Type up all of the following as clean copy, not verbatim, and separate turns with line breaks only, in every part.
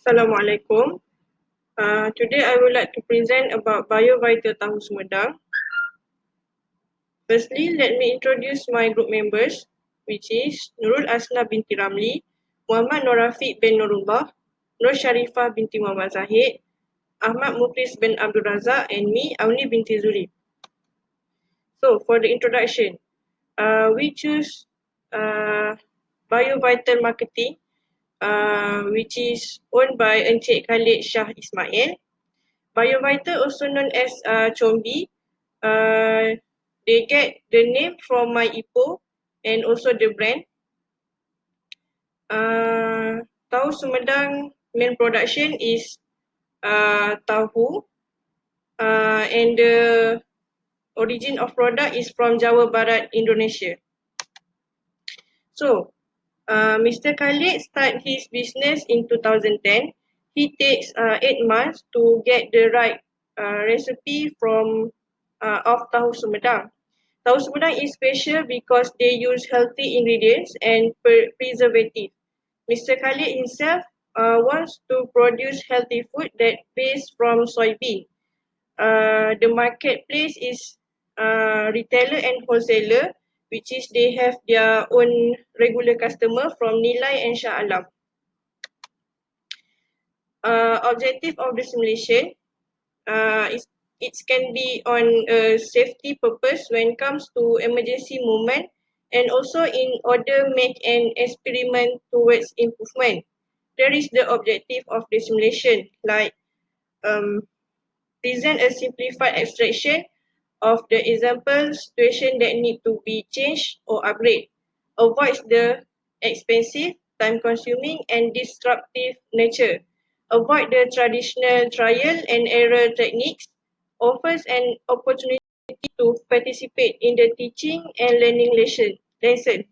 Assalamualaikum. Today I would like to present about BioVital Tahu Sumedang. Firstly, let me introduce my group members, which is Nurul Asna binti Ramli, Muhammad Nur Rafiq bin Nurullah, Nur Sharifah binti Muhammad Zahid, Ahmad Muklis bin Abdul Razak, and me, Auni binti Zuli. So, for the introduction, we choose BioVital Marketing, which is owned by Encik Khalid Shah Ismail. BioVital, also known as Chombi, they get the name from my Ipoh and also the brand. Tahu Sumedang main production is tahu, and the origin of product is from Jawa Barat, Indonesia. So, Mr. Khalid start his business in 2010. He takes 8 months to get the right recipe from of tahu Sumedang. Tahu Sumedang is special because they use healthy ingredients and preservative. Mr. Khalid himself wants to produce healthy food that based from soybean. The marketplace is retailer and wholesaler, which is they have their own regular customer from Nilai and Shah Alam. Objective of the simulation is it can be on a safety purpose when it comes to emergency movement, and also in order make an experiment towards improvement. There is the objective of the simulation, like present a simplified abstraction of the example situation that need to be changed or upgrade, avoids the expensive, time-consuming and disruptive nature, avoid the traditional trial and error techniques, offers an opportunity to participate in the teaching and learning lesson.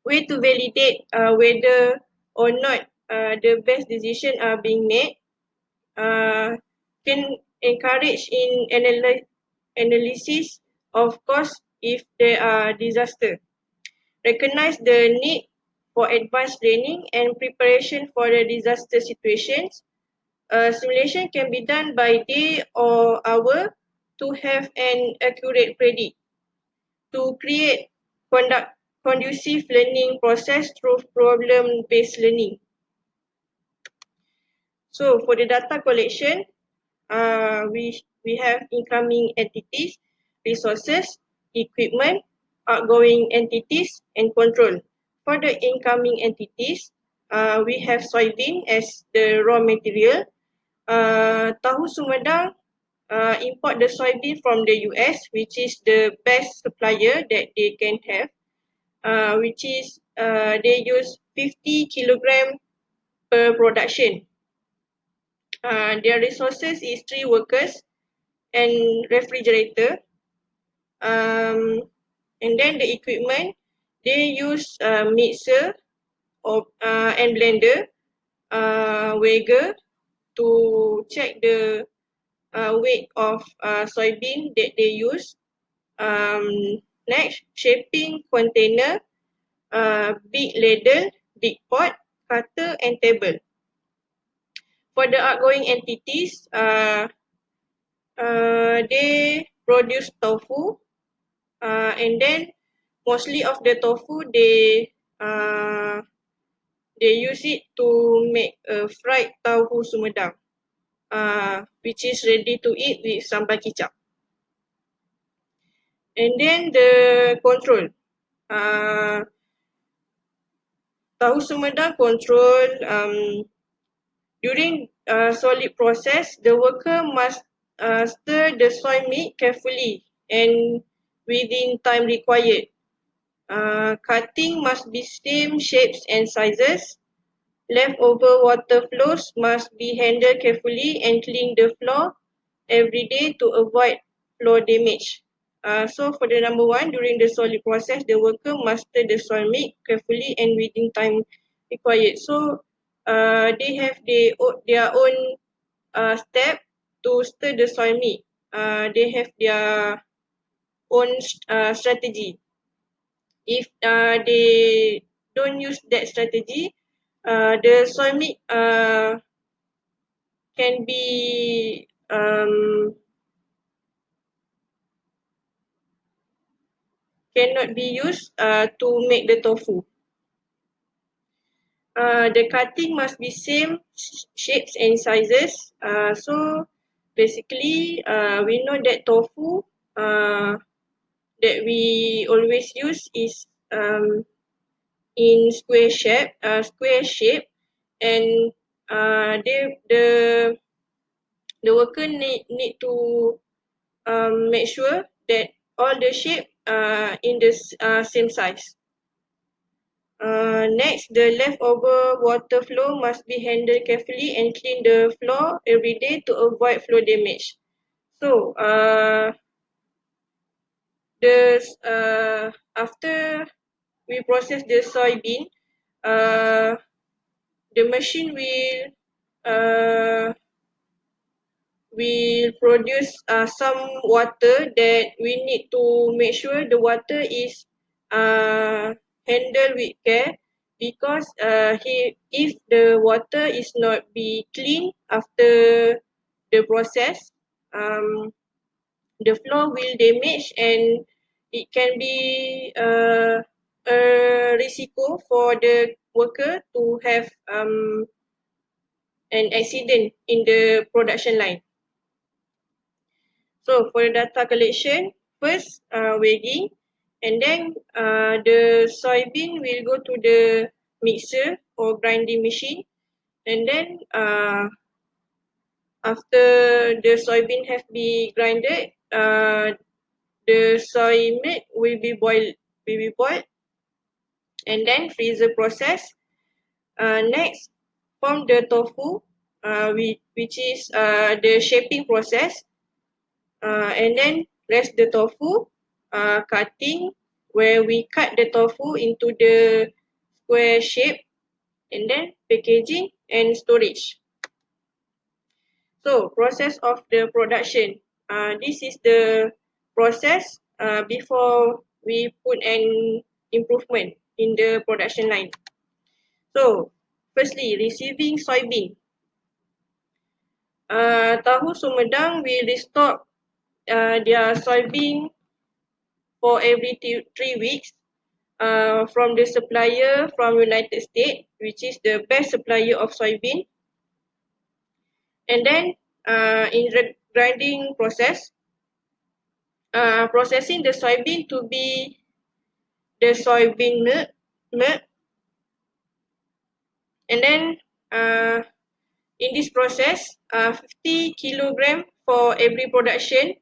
Way to validate whether or not the best decision are being made, can encourage in analysis of cost if there are disaster. Recognize the need for advanced training and preparation for the disaster situations. Simulation can be done by day or hour to have an accurate predict. To create conducive learning process through problem-based learning. So for the data collection, we have incoming entities, resources, equipment, outgoing entities, and control. For the incoming entities, we have soybean as the raw material. Tahu Sumedang import the soybean from the US, which is the best supplier that they can have, which is they use 50 kilogram per production. Their resources is 3 workers and refrigerator. And then the equipment, they use mixer and blender, weigher to check the weight of soybean that they use. Next, shaping container, big ladle, big pot, cutter and table. For the outgoing entities, they produce tofu, and then mostly of the tofu they use it to make a fried tahu Sumedang, which is ready to eat with sambal kicap. And then the control, tahu Sumedang control, during solid process, the worker must stir the soy meat carefully and within time required. Cutting must be same shapes and sizes. Leftover water flows must be handled carefully and clean the floor every day to avoid floor damage. So for the number 1, during the solid process, the worker must stir the soy meat carefully and within time required. So they have their own step to stir the soy meat. They have their own strategy. If they don't use that strategy, The soy milk can be cannot be used to make the tofu. The cutting must be same shapes and sizes. So basically, we know that tofu that we always use is in square shape, and the worker need to make sure that all the shape in the same size. Next, the leftover water flow must be handled carefully and clean the floor every day to avoid flow damage. So, after we process the soybean, uh, the machine will produce some water that we need to make sure the water is handled with care, because if the water is not be clean after the process, the floor will damage, and it can be a risiko for the worker to have an accident in the production line. So for the data collection, first weighing, and then the soybean will go to the mixer or grinding machine, and then after the soybean have been grinded, the soy milk will be boiled, and then freezer process. Next, form the tofu, which is the shaping process. And then rest the tofu, cutting, where we cut the tofu into the square shape, and then packaging and storage. So process of the production. This is the process before we put an improvement in the production line. So firstly, receiving soybean. Tahu Sumedang will restock their soybean for every 3 weeks from the supplier from United States, which is the best supplier of soybean. And then in grinding process, processing the soybean to be the soybean milk. And then in this process, 50 kilogram for every production,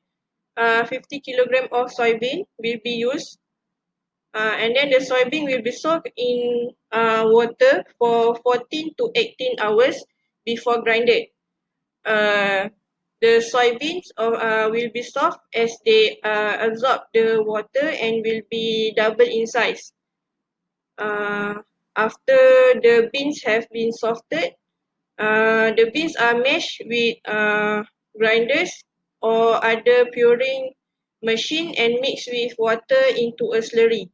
50 kilogram of soybean will be used. And then the soybean will be soaked in water for 14 to 18 hours before grinded. The soybeans will be soft as they absorb the water and will be double in size. After the beans have been softened, the beans are mashed with grinders or other puring machine and mixed with water into a slurry.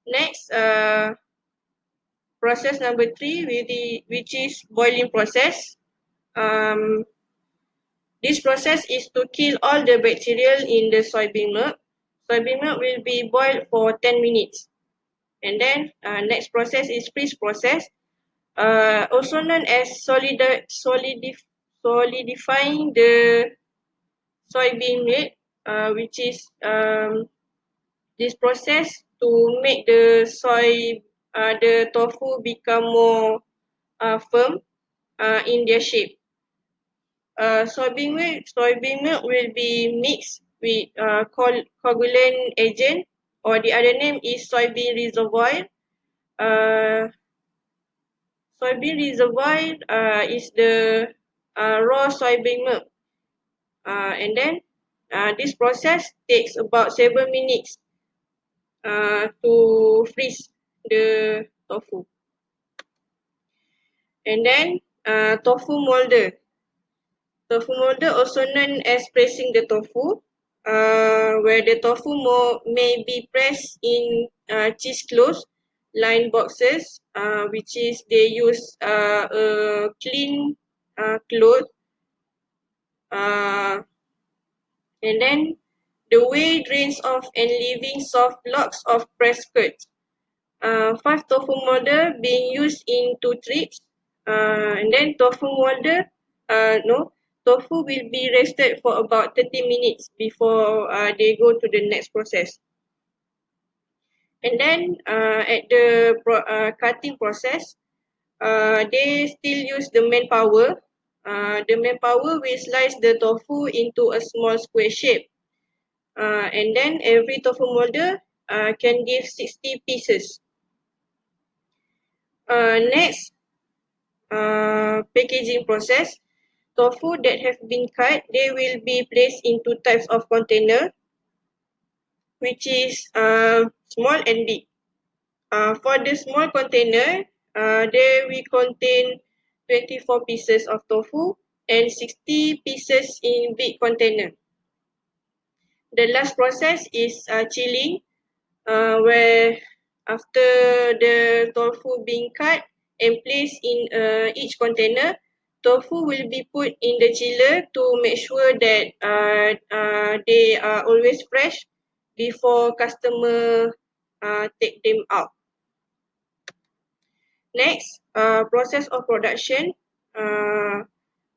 Next, process number 3, which is boiling process. This process is to kill all the bacteria in the soybean milk. Soybean milk will be boiled for 10 minutes. And then next process is freeze process, also known as solidifying the soybean milk, which is this process to make the tofu become more firm in their shape. Soybean milk will be mixed with coagulant agent, or the other name is soybean reservoir. Soybean reservoir is the raw soybean milk, and then this process takes about 7 minutes to freeze the tofu. And then tofu molder. Tofu molder, also known as pressing the tofu, where the tofu may be pressed in cheese cloth line boxes, which is they use a clean cloth, and then the way drains off and leaving soft blocks of press skirts. 5 tofu molder being used in 2 trips, and then tofu will be rested for about 30 minutes before they go to the next process. And then at the cutting process, they still use the manpower. The manpower will slice the tofu into a small square shape. And then every tofu molder can give 60 pieces. Next, packaging process. Tofu that have been cut, they will be placed into types of container, which is small and big. For the small container, they will contain 24 pieces of tofu and 60 pieces in big container. The last process is chilling, where after the tofu being cut and placed in each container, tofu will be put in the chiller to make sure that they are always fresh before customer take them out. Next, process of production.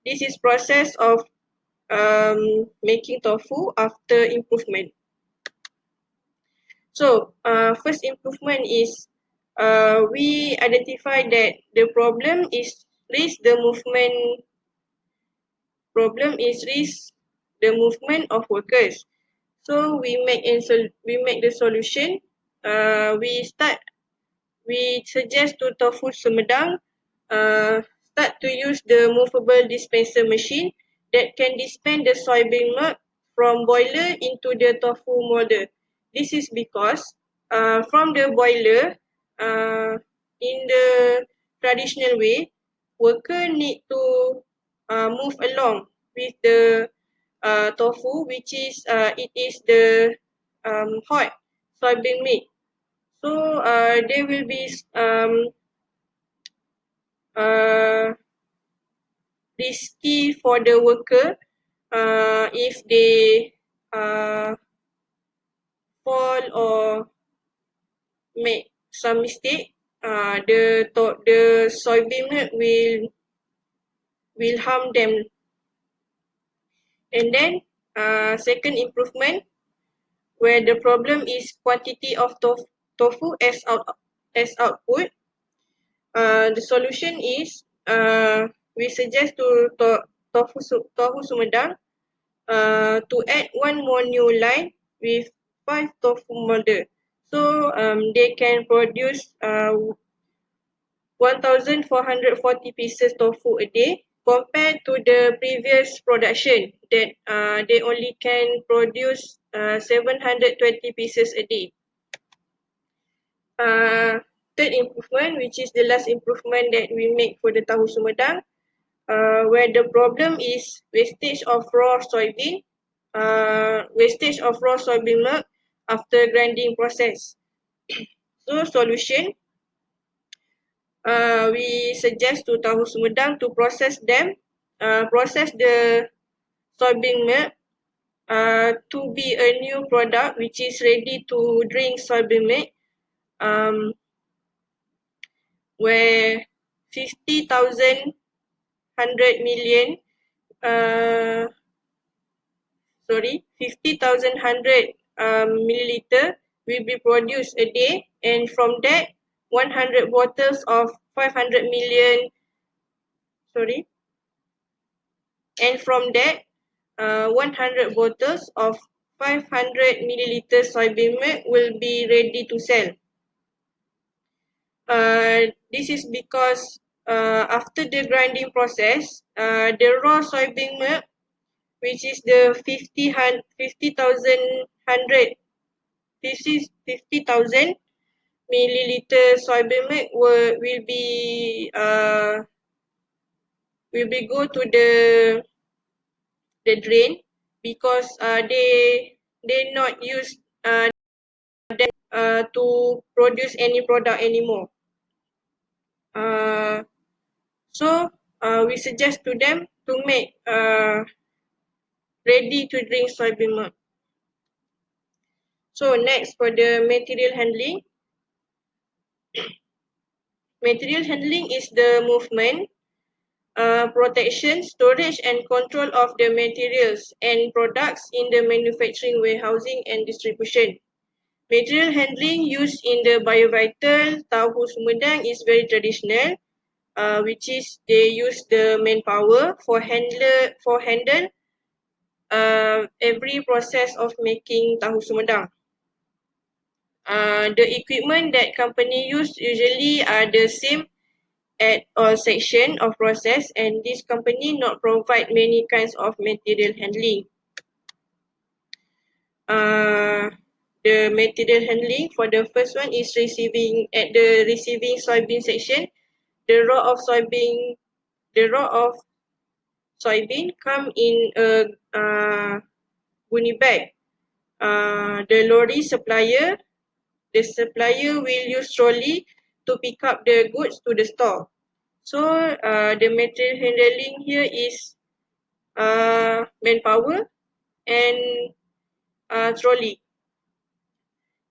This is process of making tofu after improvement. So, first improvement is we identify that the problem is the movement of workers. So we make the solution. We suggest to Tofu Sumedang start to use the movable dispenser machine that can dispense the soybean milk from boiler into the tofu molder. This is because from the boiler, in the traditional way, worker need to move along with the tofu, which is it is the hot soybean milk. So they will be uh, risky for the worker if they fall or make some mistake. The soybean milk will harm them. And then second improvement, where the problem is quantity of tofu as output. The solution is we suggest to Tofu Sumedang to add one more new line with 5 tofu molder. So they can produce 1,440 pieces tofu a day compared to the previous production that they only can produce 720 pieces a day. Third improvement, which is the last improvement that we make for the Tahu Sumedang, where the problem is wastage of raw soybean milk after grinding process. So solution, we suggest to Tahu Sumedang to process the soybean milk to be a new product which is ready to drink soybean milk, where 50,000 100 million 50,100 milliliter will be produced a day, and from that 100 bottles of 500 million sorry and from that 100 bottles of 500 milliliter soybean milk will be ready to sell. This is because after the grinding process, the raw soybean milk, which is the 50,000 milliliter soybean milk will be go to the drain, because they not use to produce any product anymore. So we suggest to them to make ready to drink soybean milk. So next, for the material handling. Material handling is the movement, protection, storage and control of the materials and products in the manufacturing, warehousing and distribution. Material handling used in the biovital tahu sumedang is very traditional, which is they use the manpower for handle every process of making tahu sumedang. The equipment that company use usually are the same at all section of process, and this company not provide many kinds of material handling. The material handling for the first one is receiving soybean section. The raw of soybean come in a guni bag. The lorry supplier will use trolley to pick up the goods to the store. So the material handling here is manpower and trolley.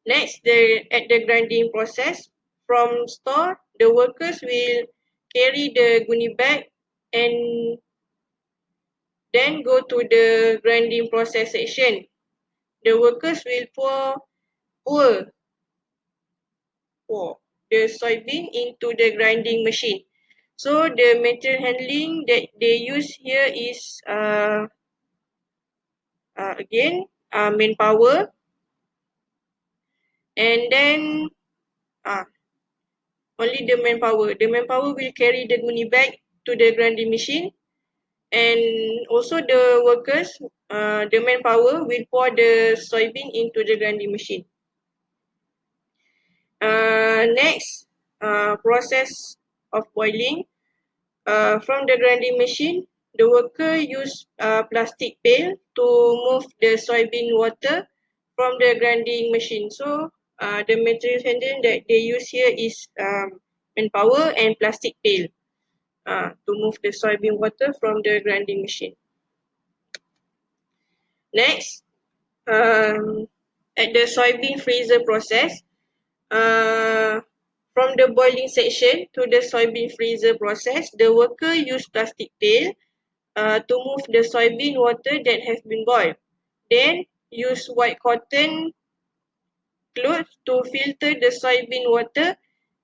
Next, at the grinding process, from store, the workers will carry the guni bag and then go to the grinding process section. The workers will pour the soybean into the grinding machine. So the material handling that they use here is again manpower, and then only the manpower. The manpower will carry the guni bag to the grinding machine, and also the workers, the manpower will pour the soybean into the grinding machine. Next, process of boiling. From the grinding machine, the worker use plastic pail to move the soybean water from the grinding machine. So the material handling that they use here is manpower and plastic pail to move the soybean water from the grinding machine. Next, at the soybean freezer process, from the boiling section to the soybean freezer process, the worker use plastic pail to move the soybean water that has been boiled. Then use white cotton cloth to filter the soybean water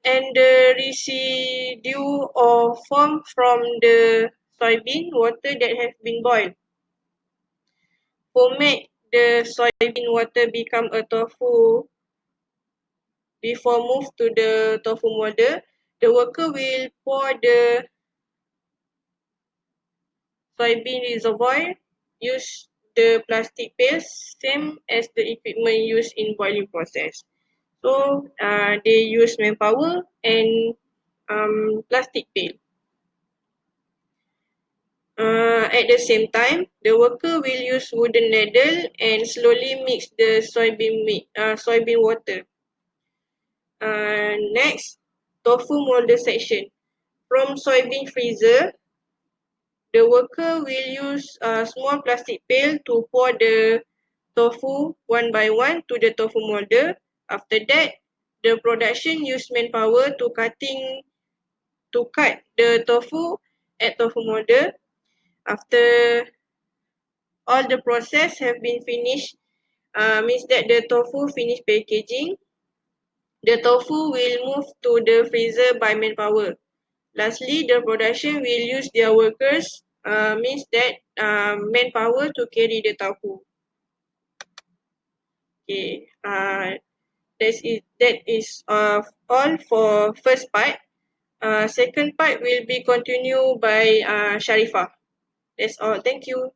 and the residue or foam from the soybean water that has been boiled. To make the soybean water become a tofu before move to the tofu molder, the worker will pour the soybean reservoir, use the plastic pails, same as the equipment used in boiling process. So they use manpower and plastic pail. At the same time, the worker will use wooden ladle and slowly mix the soybean water. Next, tofu molder section. From soybean freezer, the worker will use a small plastic pail to pour the tofu one by one to the tofu molder. After that, the production use manpower to cut the tofu at tofu molder. After all the process have been finished, means that the tofu finished packaging, the tofu will move to the freezer by manpower. Lastly, the production will use their workers, means that manpower to carry the tofu. Okay, that is all for first part. Second part will be continued by Sharifah. That's all. Thank you.